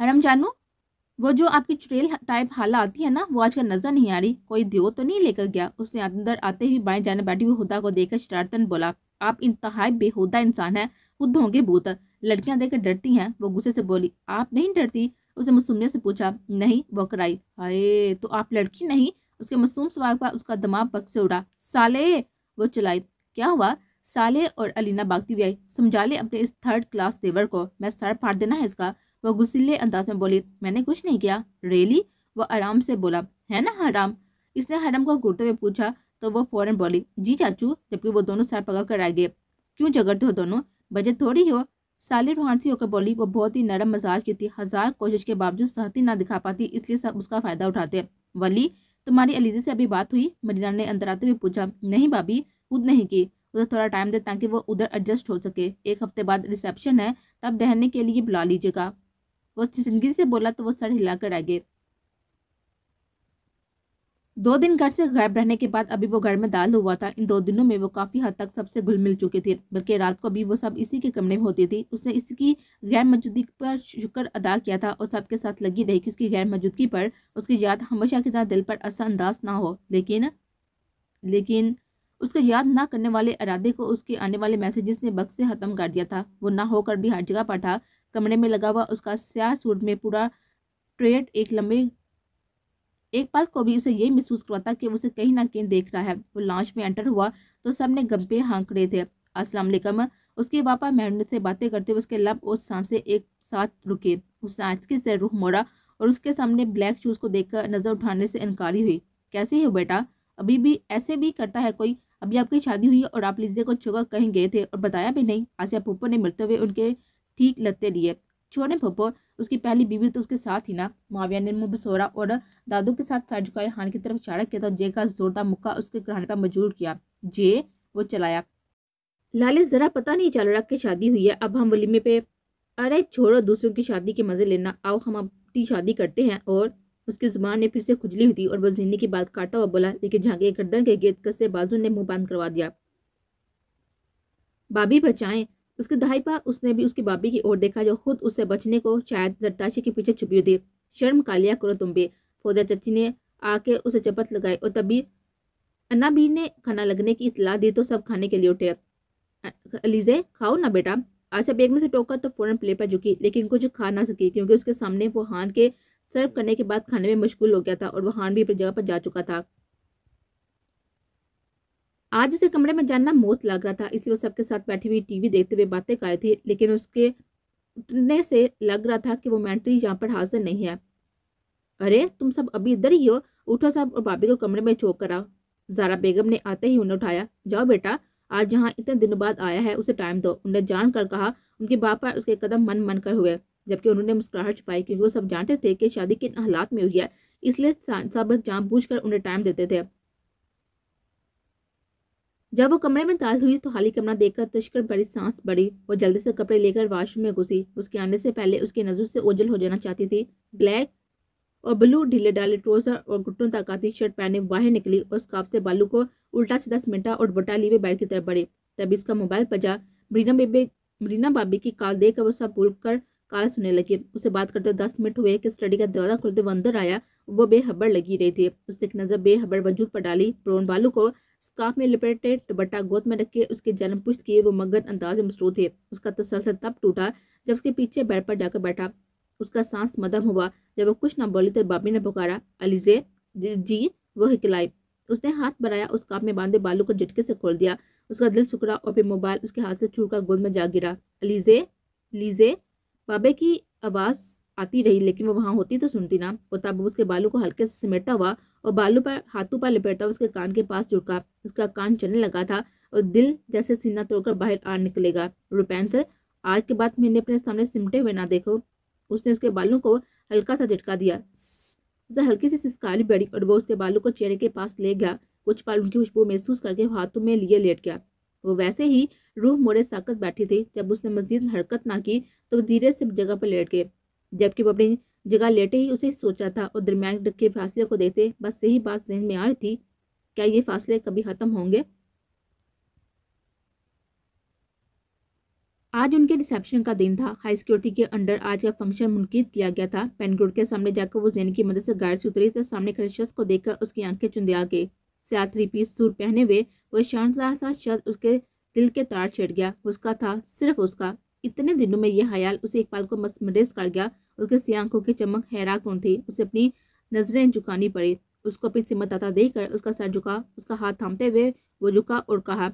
حرم جانو، وہ جو آپ کی چڑیل ٹائپ حالہ آتی ہے نا، وہ آج کل نظر نہیں آ رہی، کوئی دیو تو نہیں لے کر گیا؟ اس نے اندر آتے ہی بائیں جانے بیٹھی ہوئی ہدا کو دیکھ کر شرارتن بولا، آپ انتہائی بےہودہ انسان ہیں، خود ہوں گے بھوت، لڑکیاں دیکھ کر ڈرتی ہیں؟ وہ غصے سے بولی، آپ نہیں ڈرتی؟ اسے معصومیت سے پوچھا۔ نہیں، وہ کرائی، ہائے تو آپ لڑکی نہیں؟ اس کے معصوم سوال پر اس کا دماغ پک سے اڑا۔ سالے، وہ چلائی۔ کیا ہوا؟ سالے اور علینا بھاگتی ہوئی آئی۔ سمجھا لے اپنے اس تھرڈ کلاس دیور کو، میں سر پھاڑ دینا ہے اس کا۔ وہ غصیلے انداز میں بولی، میں نے کچھ نہیں کیا۔ ریلی؟ وہ آرام سے بولا، ہے نا حرام؟ اس نے حرم کو گھورتے ہوئے پوچھا تو وہ فوراً بولی، جی چاچو، جبکہ وہ دونوں سر پکڑ کر آئے گئے۔ کیوں جگڑتے ہو دونوں؟ بجٹ تھوڑی ہو؟ سالی روحانسی ہو کر بولی۔ وہ بہت ہی نرم مزاج کی تھی، ہزار کوشش کے باوجود سختی نہ دکھا پاتی، اس لیے سب اس کا فائدہ اٹھاتے۔ ولی، تمہاری علیزے سے ابھی بات ہوئی؟ مدینہ نے اندر آتے ہوئے پوچھا۔ نہیں بھابی، خود نہیں کی، اسے تھوڑا ٹائم دے تاکہ وہ ادھر ایڈجسٹ ہو سکے، 1 ہفتے بعد ریسیپشن ہے، تب رہنے کے لیے بلا لیجیے گا۔ وہ چنگی سے بولا تو وہ سر ہلا کر آ گئے۔ 2 دن گھر سے غائب رہنے کے بعد ابھی وہ گھر میں دال ہوا تھا۔ ان 2 دنوں میں وہ کافی حد تک سب سے گھل مل چکی تھی، بلکہ رات کو بھی وہ سب اسی کے کمرے میں ہوتی تھی۔ اس نے اس کی غیر موجودگی پر شکر ادا کیا تھا اور سب کے ساتھ لگی رہی کہ اس کی غیر موجودگی پر اس کی یاد ہمیشہ کی طرح دل پر اثر انداز نہ ہو۔ لیکن اس کے یاد نہ کرنے والے ارادے کو اس کے آنے والے میسیجز نے وقت سے ختم کر دیا تھا۔ وہ نہ ہو کر بھی ہر جگہ پر تھا۔ کمرے میں لگا ہوا اس کا سیاہ سوٹ میں پورا ٹریڈ ایک پل کو بھی اسے یہی محسوس کرواتا کہ اسے کہیں نہ کہیں دیکھ رہا ہے۔ وہ لانچ میں انٹر ہوا تو سب نے گپے ہانکڑے تھے۔ السلام علیکم۔ اس کے واپا محنت سے باتیں کرتے ہوئے اس کے لب اور سانسیں ایک ساتھ رکے۔ اس نے آہستگی سے رخ موڑا اور اس کے سامنے بلیک شوز کو دیکھ کر نظر اٹھانے سے انکاری ہوئی۔ کیسے ہو بیٹا؟ ابھی بھی ایسے بھی کرتا ہے کوئی؟ ابھی آپ کی شادی ہوئی اور آپ لیزے کو چھوڑ کہیں گئے تھے اور بتایا بھی نہیں؟ آسیہ پھوپھو نے ملتے ہوئے ان کے ٹھیک لتے لیے۔ چھوڑیں پھوپھو، اس کی پہلی بیوی تو اس کے ساتھ ہی نا۔ معاویہ نے منہ بسورا اور دادو کے ساتھ سر جھکائے ہان کی طرف اشارہ کیا تو جے کا زوردار مکہ اس کے کرانے پر مجبور کیا۔ جے، وہ چلایا۔ لالی، ذرا پتہ نہیں چل رہا کہ شادی ہوئی ہے، اب ہم ولیمے پہ؟ ارے چھوڑو دوسروں کی شادی کے مزے لینا، آؤ ہم اپنی شادی کرتے ہیں۔ اور اس کی زبان میں پھر سے کھجلی ہوئی تھی اور وہ زہنی کی بات کاٹتا ہوا بولا، لیکن جھانکے گردن کے گرد کسے بازو نے منہ بند کروا دیا۔ بابی بچائیں۔ اس کے دہائی پر اس نے بھی اس کی بابی کی اور دیکھا جو خود اس سے بچنے کو شاید زرتاشی کے پیچھے چھپی ہوئی تھی۔ شرم کالیا کرو تم بھی۔ فوزیہ چچی نے آ کے اسے چپت لگائی اور تبھی انا بھی نے کھانا لگنے کی اطلاع دی تو سب کھانے کے لیے اٹھے۔ علیزے، کھاؤ نا بیٹا۔ آسیہ بیگم سے ٹوکا تو فوراً پلیٹ پر جھکی، لیکن کچھ کھا نہ سکی کیونکہ اس کے سامنے وہ ہان کے سرو کرنے کے بعد کھانے میں مشغول ہو گیا تھا اور وہ ہان بھی اپنی جگہ پر جا چکا تھا۔ آج اسے کمرے میں جاننا موت لگ رہا تھا، اس لیے وہ سب کے ساتھ بیٹھی ہوئی ٹی وی دیکھتے ہوئے باتیں کر رہی تھی، لیکن اس کے اٹھنے سے لگ رہا تھا کہ وہ مینٹلی یہاں پر حاضر نہیں ہے۔ ارے تم سب ابھی ادھر ہی ہو؟ اٹھو سب اور بابی کو کمرے میں چھوک کر آؤ۔ زارا بیگم نے آتے ہی انہیں اٹھایا۔ جاؤ بیٹا، آج جہاں اتنے دنوں بعد آیا ہے اسے ٹائم دو، انہیں جان کر کہا۔ ان کی باپ پر اس کے قدم من کر ہوئے، جبکہ انہوں نے مسکراہٹ چھپائی کیونکہ وہ سب جانتے تھے کہ شادی کن حالات میں ہوئی ہے، اس لیے سب جان بوجھ کر انہیں ٹائم دیتے تھے۔ جب وہ کمرے میں داخل ہوئی تو خالی کمرہ دیکھ کر تشکر بڑی سانس بڑی۔ وہ جلدی سے کپڑے لے کر واش روم میں گھسی۔ اس کے آنے سے پہلے اس کی نظر سے اوجھل ہو جانا چاہتی تھی۔ بلیک اور بلو ڈھیلے ڈالے ٹروزر اور گھٹنوں تک آتی شرٹ پہنے باہر نکلی اور اسکارف سے بالوں کو الٹا سیدھا سمیٹا اور دوپٹہ لیے بیڈ کی طرف بڑھی۔ تبھی اس کا موبائل بجا۔ مرینا بابی کی کال دیکھ کر وہ سب بھول کر کال سننے لگی۔ اسے بات کرتے 10 منٹ ہوئے کہ اسٹڈی کا دروازہ کھلتے وہ اندر آیا۔ وہ بے خبر لگی رہی تھی۔ اس نے ایک نظر بے خبر وجود پر ڈالی۔ برون بالوں کو اسکارف میں لپیٹے دوپٹہ گود میں رکھ کے اس کے جنم پشت کیے وہ مگن انداز میں مصروف تھے۔ اس کا تسلسل تب ٹوٹا جب اس کے پیچھے بیڈ پر جا کر بیٹھا۔ اس کا سانس مدھم ہوا۔ جب وہ کچھ نہ بولی تو بابی نے پکارا، علیزے۔ جی، وہ ہکلائی۔ اس نے ہاتھ بڑھایا، اس اسکارف میں باندھے بالوں کو جھٹکے سے کھول دیا۔ اس کا دل سکڑا اور پھر موبائل اس کے ہاتھ سے چھوٹ کر گود میں جا گرا۔ علیزے، لیزے۔ بابے کی آواز آتی رہی لیکن وہ وہاں ہوتی تو سنتی نہ۔ اور تب وہ اس کے بالوں کو ہلکے سے سمیٹتا ہوا اور بالوں پر ہاتھوں پر لپیٹتا ہوا اس کے کان کے پاس جھکا۔ اس کا کان چلنے لگا تھا اور دل جیسے سینہ توڑ کر باہر آ نکلے گا۔ روپینسل، آج کے بعد میں نے اپنے سامنے سمٹے ہوئے نہ دیکھو۔ اس نے اس کے بالوں کو ہلکا سا جھٹکا دیا۔ اسے ہلکی سی سسکاری بڑھی اور وہ اس کے بالوں کو چہرے کے پاس لے گیا۔ کچھ پل ان کی خوشبو محسوس کر کے ہاتھوں میں لیے لیٹ گیا۔ وہ ویسے ہی روح موڑے ساکت بیٹھی تھی۔ جب اس نے مزید حرکت نہ کی تو وہ دھیرے سے جگہ پر لیٹ گئے، جبکہ وہ اپنی جگہ لیٹے ہی اسے سوچ رہا تھا اور درمیان رکھے فاصلے کو دیکھتے بس یہی بات ذہن میں آ رہی تھی، کیا یہ فاصلے کبھی ختم ہوں گے؟ آج ان کے ریسیپشن کا دن تھا۔ ہائی سیکورٹی کے انڈر آج کا فنکشن منعقد کیا گیا تھا۔ پین گروڈ کے سامنے جا کر وہ زینی کی مدد سے گاڑی سے اتری تو سامنے کھڑے شخص کو دیکھ کر اس کی آنکھیں چندیا گئی۔ سیاہ 3 پیس سوٹ پہنے ہوئے وہ شاندار سا شخص اس کے دل کے تار چھیڑ گیا۔ اس کا تھا، صرف اس کا۔ اتنے دنوں میں یہ خیال اسے ایک پل کو مسمرس کر گیا۔ اس کے سیاہ آنکھوں کی چمک حیران کن تھی۔ اسے اپنی نظریں جھکانی پڑی۔ اس کو اپنی سمت آتا دیکھ کر اس کا سر جھکا۔ اس کا ہاتھ تھامتے ہوئے وہ جھکا اور کہا،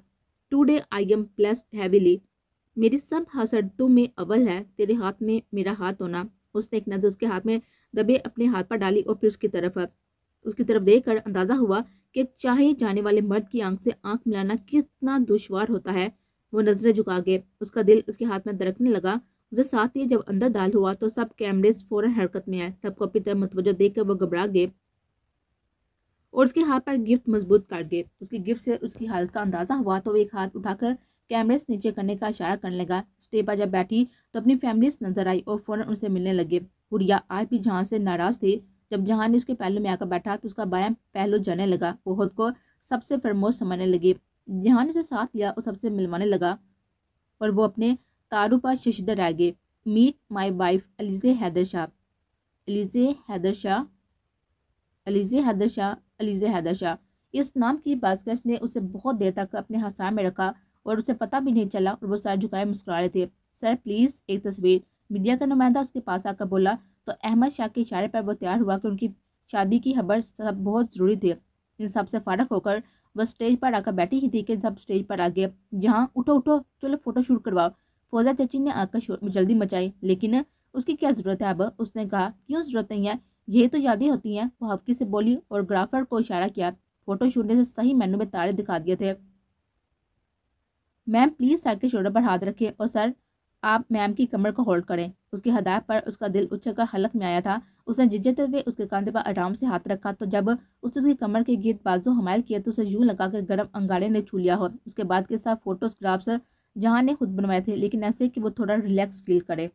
today I am blessed heavily. میری سب حسرتوں میں اول ہے تیرے ہاتھ میں میرا ہاتھ ہونا۔ اس نے ایک نظر اس کے ہاتھ میں دبے اپنے ہاتھ پر ڈالی اور پھر اس کی طرف دیکھ کر اندازہ ہوا کہ چاہے جانے والے مرد کی آنکھ سے آنکھ ملانا کتنا دشوار ہوتا ہے۔ وہ نظریں جھکا گئے۔ اس کا دل اس کے ہاتھ میں دھڑکنے لگا۔ اسے ساتھ ہی جب اندر دال ہوا تو سب کیمرے فوراً حرکت میں آئے۔ سب کو اپنی طرف متوجہ دیکھ کر وہ گھبرا گئے اور اس کے ہاتھ پر گفٹ مضبوط کر گئے۔ اس کی گفٹ سے اس کی حالت کا اندازہ ہوا تو وہ ایک ہاتھ اٹھا کر کیمرے سے نیچے کرنے کا اشارہ کرنے لگا۔ اسٹیج پر جب بیٹھی تو اپنی فیملیز نظر آئی اور فوراً ان سے ملنے لگے۔ گڑیا آج بھی جہاں سے ناراض تھی۔ جب جہاں نے اس کے پہلو میں آ کر بیٹھا تو اس کا بایاں پہلو جانے لگا۔ وہ خود کو سب سے فرموش سمجھنے لگی۔ جہاں نے اسے ساتھ لیا اور سب سے ملوانے لگا اور وہ اپنے تاروں پر ششدر رہ گئے۔ Meet my wife Aliza Haider Shah, Aliza Haider Shah, Aliza Haider Shah, Aliza Haider Shah. اس نام کی بازگشت نے اسے بہت دیر تک اپنے ہاتھ میں رکھا اور اسے پتہ بھی نہیں چلا اور وہ سر جھکائے مسکرا رہے تھے۔ سر پلیز ایک تصویر۔ میڈیا کا نمائندہ اس کے پاس آ کر بولا تو احمد شاہ کے اشارے پر وہ تیار ہوا کہ ان کی شادی کی خبر سب بہت ضروری تھی۔ ان سب سے فارغ ہو کر وہ اسٹیج پر آ کر بیٹھی ہی تھی کہ سب اسٹیج پر آ گئے۔ جہاں اٹھو اٹھو، چلو فوٹو شوٹ کرواؤ۔ فوزیہ چچی نے آ کر جلدی مچائی، لیکن اس کی کیا ضرورت ہے اب؟ اس نے کہا، کیوں ضرورت نہیں ہے، یہ تو یادیں ہوتی ہیں۔ وہ ہفکی سے بولی اور گرافر کو اشارہ کیا۔ فوٹو شوٹ نے صحیح مینو میں تارے دکھا دیے تھے۔ میم پلیز سر کے شولڈر پر ہاتھ رکھے اور سر آپ میم کی کمر کو ہولڈ کریں۔ اس کی ہدایت پر اس کا دل اچھل کر حلق میں آیا تھا۔ اس نے جھجکتے ہوئے اس کے کاندھے پر آرام سے ہاتھ رکھا تو جب اس کی کمر کے گرد بازو حمائل کیا تو اسے یوں لگا کہ گرم انگارے نے چھو لیا ہو۔ اس کے بعد کے سب فوٹوگرافس جہاں نے خود بنوائے تھے، لیکن ایسے کہ وہ تھوڑا ریلیکس فیل کرے۔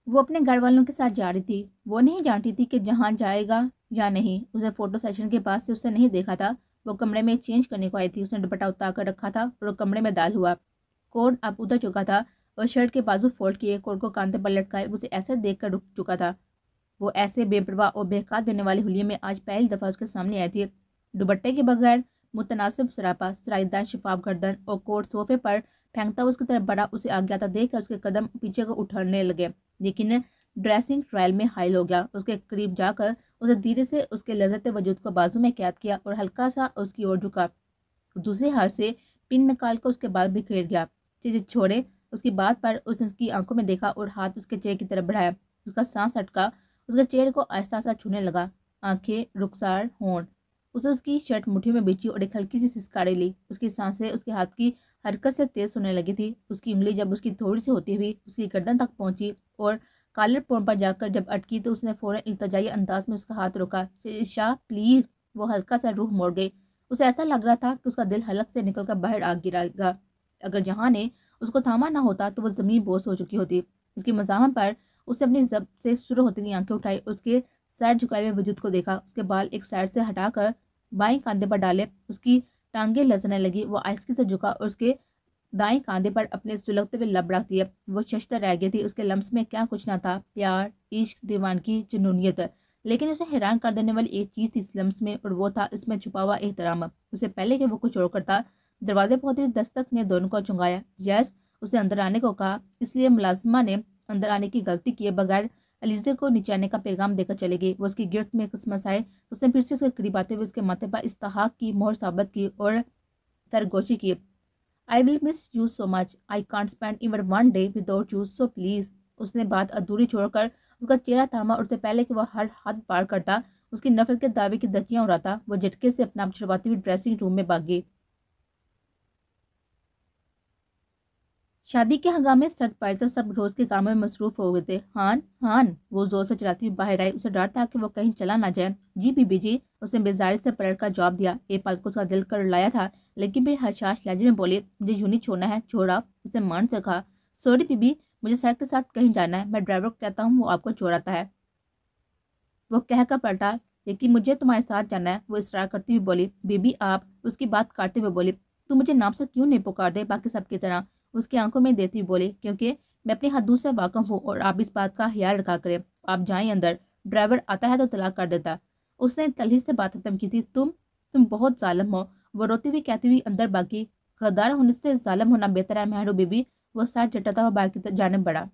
وہ اپنے گھر والوں کے ساتھ جا رہی تھی۔ وہ نہیں جانتی تھی کہ جہاں جائے گا یا نہیں۔ اسے فوٹو سیشن کے بعد سے اسے نہیں دیکھا تھا۔ وہ کمرے میں چینج کرنے کو آئی تھی۔ اس نے دوپٹہ اتار کر رکھا تھا اور وہ کمرے میں داخل ہوا۔ کوٹ اب اتر چکا تھا اور شرٹ کے بازو فولڈ کیے، کوٹ کو کاندھے پر لٹکائے وہ اسے ایسے دیکھ کر رک چکا تھا۔ وہ ایسے بے پرواہ اور بہکا دینے والے حلیے میں آج پہلی دفعہ اس کے سامنے آئی تھی۔ دوپٹے کے بغیر متناسب سراپا، سرائیدار شفاف گردن اور کوٹ صوفے پر پھینکتا ہوا اس کی طرف بڑھا۔ اسے آگیا تھا دیکھ کر اس کے قدم پیچھے کو اٹھنے لگے، لیکن ڈریسنگ ٹرائل میں حائل ہو گیا۔ اس کے قریب جا کر اسے دھیرے سے اس کے لذت وجود کو بازو میں قید کیا اور ہلکا سا اس کی اور جھکا۔ دوسرے ہاتھ سے پن نکال کر اس کے بال بکھیر گیا۔ چیزیں چھوڑے اس کی بات پر اس نے اس کی آنکھوں میں دیکھا اور ہاتھ اس کے چہرے کی طرف بڑھایا۔ اس کا سانس اٹکا، اس کے چہرے کو آہستہ آہستہ چھونے لگا، آنکھیں رخسار ہونٹ۔ اسے اس کی شرٹ مٹھی میں بیچی اور ایک ہلکی سی سسکاڑی لی۔ اس کی سانسیں اس کے ہاتھ کی حرکت سے تیز ہونے لگی تھی۔ اس کی انگلی جب اس کی تھوڑی سی ہوتی ہوئی اس کی گردن تک پہنچی اور کالر پون پر جا کر جب اٹکی تو اس نے فوراً التجائی انداز میں اس کا ہاتھ روکا۔ شاہ پلیز۔ وہ ہلکا سا روح موڑ گئی۔ اسے ایسا لگ رہا تھا کہ اس کا دل حلق سے نکل کر باہر آ گرے گا۔ اگر جہاں نے اس کو تھاما نہ ہوتا تو وہ زمین بوس ہو چکی ہوتی۔ اس کی مزاحمت پر اس نے اپنی زب سے شروع ہوتی ہوئی آنکھیں اٹھائی، اس کے سر جھکائے ہوئے وجود کو دیکھا۔ اس کے بال ایک سائڈ سے ہٹا کر بائیں کاندھے پر ڈالے، اس کی ٹانگیں لرزنے لگی۔ وہ آہستگی سے جھکا اور اس کے دائیں کاندھے پر اپنے سلگتے ہوئے لب رکھ دیے۔ وہ ششدر رہ گئی تھی۔ اس کے لمس میں کیا کچھ نہ تھا، پیار، عشق، دیوانگی، جنونیت، لیکن اسے حیران کر دینے والی ایک چیز تھی اس لمس میں اور وہ تھا اس میں چھپا ہوا احترام۔ اسے پہلے کہ وہ کچھ اور کرتا، دروازے پر ہوتی دستک نے دونوں کو چنگایا۔ یس، اس نے اندر آنے کو کہا، اس لیے ملازمہ نے اندر آنے کی غلطی کیے بغیر علیزہ کو نیچے آنے کا پیغام دے کر چلے گئی۔ وہ اس کی گرفت میں قسمت آئے، اس نے پھر سے اس کے قریب آتے ہوئے اس کے ماتھے پر استحقاق کی مہر ثابت کی اور سرگوشی کی۔ I will miss you so much. I can't spend even one day without you, so please. اس نے بات ادھوری چھوڑ کر اس کا چہرہ تھاما اور اس سے پہلے کہ وہ ہر حد پار کرتا اس کی نفرت کے دعوے کی دھجیاں اڑاتا، وہ جھٹکے سے اپنا آپ چھڑواتی ہوئی ڈریسنگ روم میں بھاگ گئی۔ شادی کے ہنگامے سرد پڑے تو سب روز کے کاموں میں مصروف ہو گئے تھے۔ ہان ہان، وہ زور سے چلاتی ہوئی باہر آئی۔ اسے ڈر تھا کہ وہ کہیں چلا نہ جائے۔ جی بی بی جی، اس نے بیزاری سے پلٹ کر جواب دیا۔ ایک پل کو اس کا دل کر لایا تھا، لیکن پھر حشاش لہجے میں بولی، مجھے یوں نہیں چھوڑنا ہے، چھوڑا۔ اس نے مان سے کہا، سوری بی بی، مجھے سر کے ساتھ کہیں جانا ہے، میں ڈرائیور کو کہتا ہوں وہ آپ کو چھوڑاتا ہے۔ وہ کہہ کر پلٹا، لیکن مجھے تمہارے ساتھ جانا ہے، وہ اصرار کرتی ہوئی بولی۔ بی بی آپ، اس کی بات کاٹتے ہوئے بولی، تم مجھے نام سے کیوں نہیں پکار دے باقی سب کی طرح؟ اس کی آنکھوں میں دیتی ہوئی بولی، کیونکہ میں اپنی حدود سے واقف ہوں اور آپ اس بات کا خیال رکھا کریں۔ آپ جائیں اندر، ڈرائیور آتا ہے تو طلاق کر دیتا۔ اس نے تلخی سے بات ختم کی تھی۔ تم بہت ظالم ہو، وہ روتی ہوئی کہتی ہوئی اندر باقی۔ غدار ہونے سے ظالم ہونا بہتر ہے مہرو بی بی۔ وہ سر چٹاتا ہوا باہر کی جانب بڑھا۔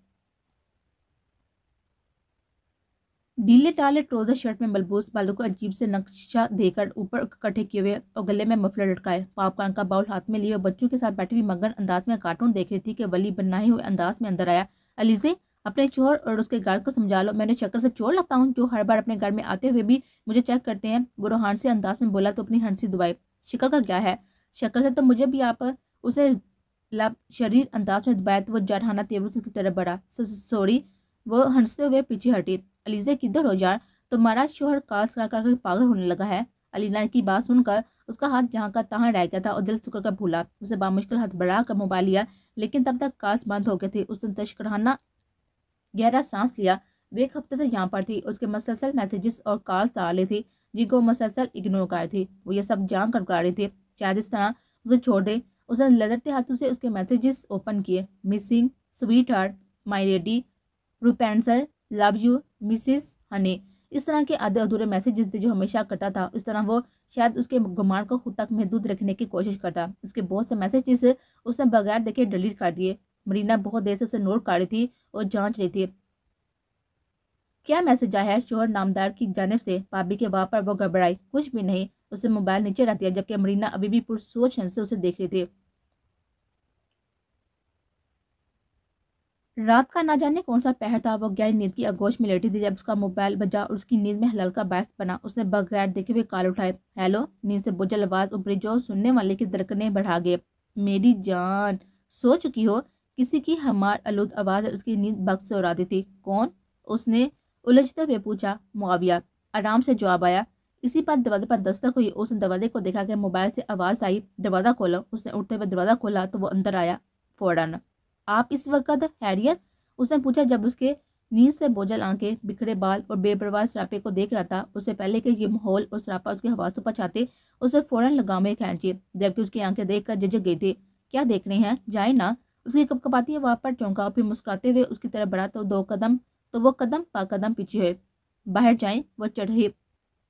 ڈھیلے ڈالے ٹروزر شرٹ میں ملبوس، بالوں کو عجیب سے نقشہ دے کر اوپر اکٹھے کیے ہوئے اور گلے میں مفلر لٹکائے، پاپ کارن کا باؤل ہاتھ میں لیے اور بچوں کے ساتھ بیٹھی ہوئی مگن انداز میں کارٹون دیکھ رہی تھی کہ ولی بنائے ہوئے انداز میں اندر آیا۔ علیزے، اپنے شوہر اور اس کے گارڈ کو سمجھا لو، میں نے شکل سے چور لگتا ہوں جو ہر بار اپنے گھر میں آتے ہوئے بھی مجھے چیک کرتے ہیں۔ وہ روحان سے انداز میں بولا تو اپنی ہنسی دبائی۔ شکل کا کیا ہے؟ شکل سے تو مجھے بھی آپ اسے لب شریر انداز میں دبایا تو وہ جارحانہ تیور سے کی طرف بڑھا۔ سوری، وہ ہنستے ہوئے پیچھے ہٹی۔ علیزے کدھر ہو یار، تمہارا شوہر کالس کر کر پاگل ہونے لگا ہے۔ علینا کی بات سن کر اس کا ہاتھ جہاں کا تہاں رہ گیا تھا اور دل سکڑ کر بھولا۔ اسے بامشکل ہاتھ بڑھا کر موبائل لیا، لیکن تب تک کالس بند ہو گئے تھے۔ اس نے تشکرانہ گہرا سانس لیا۔ وہ ایک ہفتے سے یہاں پر تھی، اس کے مسلسل میسیجز اور کالس آ رہی تھی جن کو مسلسل اگنور کر تھی۔ وہ یہ سب جان کر کر رہی تھی، شاید اس طرح اسے چھوڑ دے۔ اس نے لڑتے ہاتھوں سے اس کے میسیجز اوپن کیے۔ Missing, sweet heart, my lady, Rapunzel, love you, Mrs honey, اس طرح کے آدھے ادھورے میسیجز تھے جو ہمیشہ کرتا تھا۔ اس طرح وہ شاید اس کے گمان کو خود تک محدود رکھنے کی کوشش کرتا۔ اس کے بہت سے میسیجز اس نے بغیر دیکھے ڈیلیٹ کر دیے۔ مرینا بہت دیر سے اسے نوٹ کر رہی تھی اور جانچ رہی تھی۔ کیا میسج آیا ہے شوہر نامدار کی جانب سے؟ بھابی کے واہ پر وہ گھبرائی۔ کچھ بھی نہیں۔ اسے موبائل نیچے رکھ دیا جبکہ مرینا ابھی بھی پرسوچ سے اسے دیکھ رہی تھی۔ رات کا نہ جانے کون سا پہر تھا۔ وہ گہری نیند کی آغوش میں لیٹی تھی جب اس کا موبائل بجا اور اس کی نیند میں ہلال کا باعث بنا۔ اس نے بغیر دیکھے ہوئے کال اٹھائے۔ ہیلو، نیند سے بوجھل آواز ابھری جو سننے والے کی دھڑکنیں بڑھا گئے۔ میری جان، سو چکی ہو؟ کسی کی ہمار آلود آواز اس کی نیند بخت سے اڑا دی تھی۔ کون؟ اس نے الجھتے ہوئے پوچھا۔ معاویہ، آرام سے جواب آیا۔ اسی پر دروازے پر دستک ہوئی۔ اس نے دروازے کو دیکھا کہ موبائل سے آواز آئی، دروازہ کھولو۔ اس نے اٹھتے ہوئے دروازہ کھولا تو وہ اندر آیا۔ فوراً، آپ اس وقت خیریت؟ اس نے پوچھا جب اس کے نیند سے بوجھل آنکھیں، بکھرے بال اور بے پرواہ سراپے کو دیکھ رہا تھا۔ اس سے پہلے کہ یہ ماحول اور سراپا اس کے حواسوں پر چھاتے، اسے فوراً لگام میں کھینچی، جبکہ اس کی آنکھیں دیکھ کر جھجک گئی تھی۔ کیا دیکھ رہے ہیں؟ جائیں نا۔ اس کی کپکپاتی ہوا پر چونکا اور پھر مسکراتے ہوئے اس کی طرف بڑھا تو وہ قدم پا قدم پیچھے ہوئے۔ باہر جائیں، وہ چڑھی۔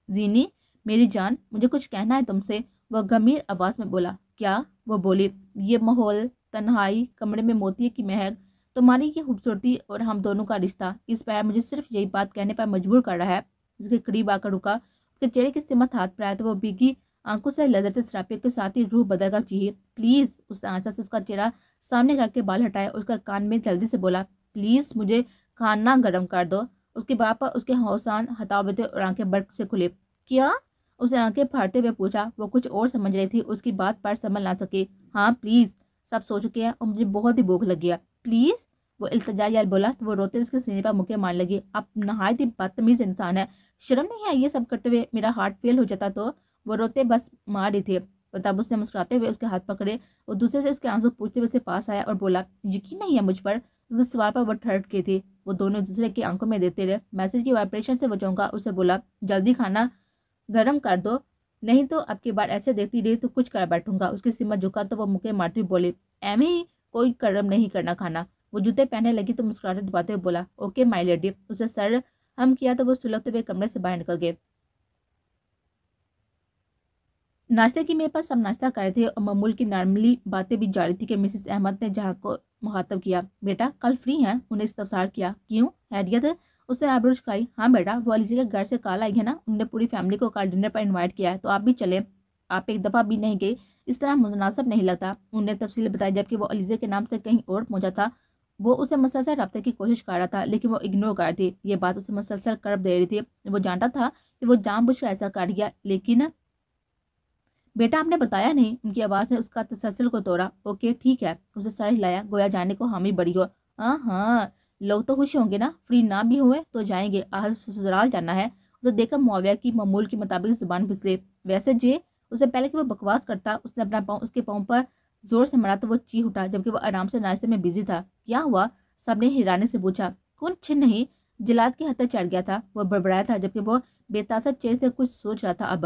زینی، میری جان، مجھے کچھ کہنا ہے تم سے، وہ گمبھیر آواز میں بولا۔ کیا؟ وہ بولی۔ یہ ماحول، تنہائی، کمرے میں موتی کی مہک، تمہاری یہ خوبصورتی اور ہم دونوں کا رشتہ، اس پیر مجھے صرف یہی بات کہنے پر مجبور کر رہا ہے۔ اس کے قریب آ کر رکا، اس کے چہرے کی سمت ہاتھ پر آیا تو وہ بھیگی آنکھوں سے لذرتے سراپے کے ساتھ ہی روح بدل کر چیخی۔ پلیز، اس نے آہستہ سے اس کا چہرہ سامنے کر کے بال ہٹائے اور اس کا کان میں جلدی سے بولا۔ پلیز مجھے کھانا گرم کر دو۔ اس کے باپ پر اس کے ہوسان ہتھا ہوئے تھے اور آنکھیں برق سے کھلی۔ کیا؟ اس نے آنکھیں پھاڑتے ہوئے پوچھا۔ وہ کچھ اور سمجھ رہی تھی، اس کی بات پر سنبھل نہ سکی۔ ہاں پلیز، سب سو چکے ہیں اور مجھے بہت ہی بھوک لگی ہے۔ پلیز، وہ التجا بولا تو وہ روتے ہوئے اس کے سینے پر مکے مارنے لگی۔ آپ نہایت ہی بدتمیز انسان ہے، شرم نہیں ہے یہ سب کرتے ہوئے؟ میرا ہارٹ فیل ہو جاتا تو؟ وہ روتے بس مار رہی تھی اور تب اس نے مسکراتے ہوئے اس کے ہاتھ پکڑے اور دوسرے سے اس کے آنسو پوچھتے ہوئے سے پاس آیا اور بولا۔ یقین نہیں ہے مجھ پر؟ اس کے سوال پر وہ ٹھہر گئی تھی۔ وہ دونوں ایک دوسرے کی آنکھوں میں دیتے رہے۔ میسج کی وائبریشن سے وہ چونکا، اسے بولا، جلدی کھانا گرم کر دو، نہیں تو اب کی بار ایسے دیکھتی رہی تو کچھ کر بیٹھوں گا۔ اس کی سمت جھکا تو وہ مکے مارتی بولی، ایویں ہی کوئی گرم نہیں کرنا کھانا۔ وہ جوتے پہننے لگی تو مسکراتے دباتے ہوئے بولا، اوکے مائی لیڈی۔ اسے سر ہم کیا تو وہ سلگتے ہوئے کمرے سے باہر نکل گئے۔ ناشتے کی میز پر سب ناشتہ کر رہے تھے اور معمول کی نارملی باتیں بھی جاری تھی کہ مسز احمد نے جہاں کو مخاطب کیا۔ بیٹا کل فری ہیں؟ انہیں استفسار کیا۔ کیوں؟ خیریت؟ اس نے آبرو جھکائی۔ ہاں بیٹا، وہ علیزے کے گھر سے کال آئی ہے نا، انہوں نے پوری فیملی کو کل ڈنر پر انوائٹ کیا ہے تو آپ بھی چلیں۔ آپ ایک دفعہ بھی نہیں گئی، اس طرح مناسب نہیں لگتا۔ انہوں نے تفصیل بتائی جبکہ وہ علیزے کے نام سے کہیں اور پہنچا تھا۔ وہ اسے مسلسل رابطے کی کوشش کر رہا تھا لیکن وہ اگنور کر تھی۔ یہ بات اسے مسلسل کرب دے رہی تھی۔ وہ جانتا تھا کہ وہ جان بوجھ کر ایسا کر گیا، لیکن بیٹا آپ نے بتایا نہیں۔ ان کی آواز نے اس کا تسلسل کو توڑا۔ اوکے ٹھیک ہے، اسے سر ہلایا گویا جانے کو حامی بڑی ہو۔ ہاں، لوگ تو خوش ہوں گے نا، فری نہ بھی ہوئے تو جائیں گے، سسرال جانا ہے۔ اسے دیکھ کر معاویہ کی معمول کے مطابق زبان پھسلی۔ ویسے جے، اسے پہلے کہ وہ بکواس کرتا، اس نے اپنا پاؤں اس کے پاؤں پر زور سے مارا تو وہ چیخ اٹھا جبکہ وہ آرام سے ناشتے میں بزی تھا۔ کیا ہوا؟ سب نے حیرانے سے پوچھا۔ کچھ نہیں، جلاد کے حد تک چڑھ گیا تھا، وہ بڑبڑایا تھا جبکہ وہ بے تاثر چہرے سے کچھ سوچ رہا تھا۔ اب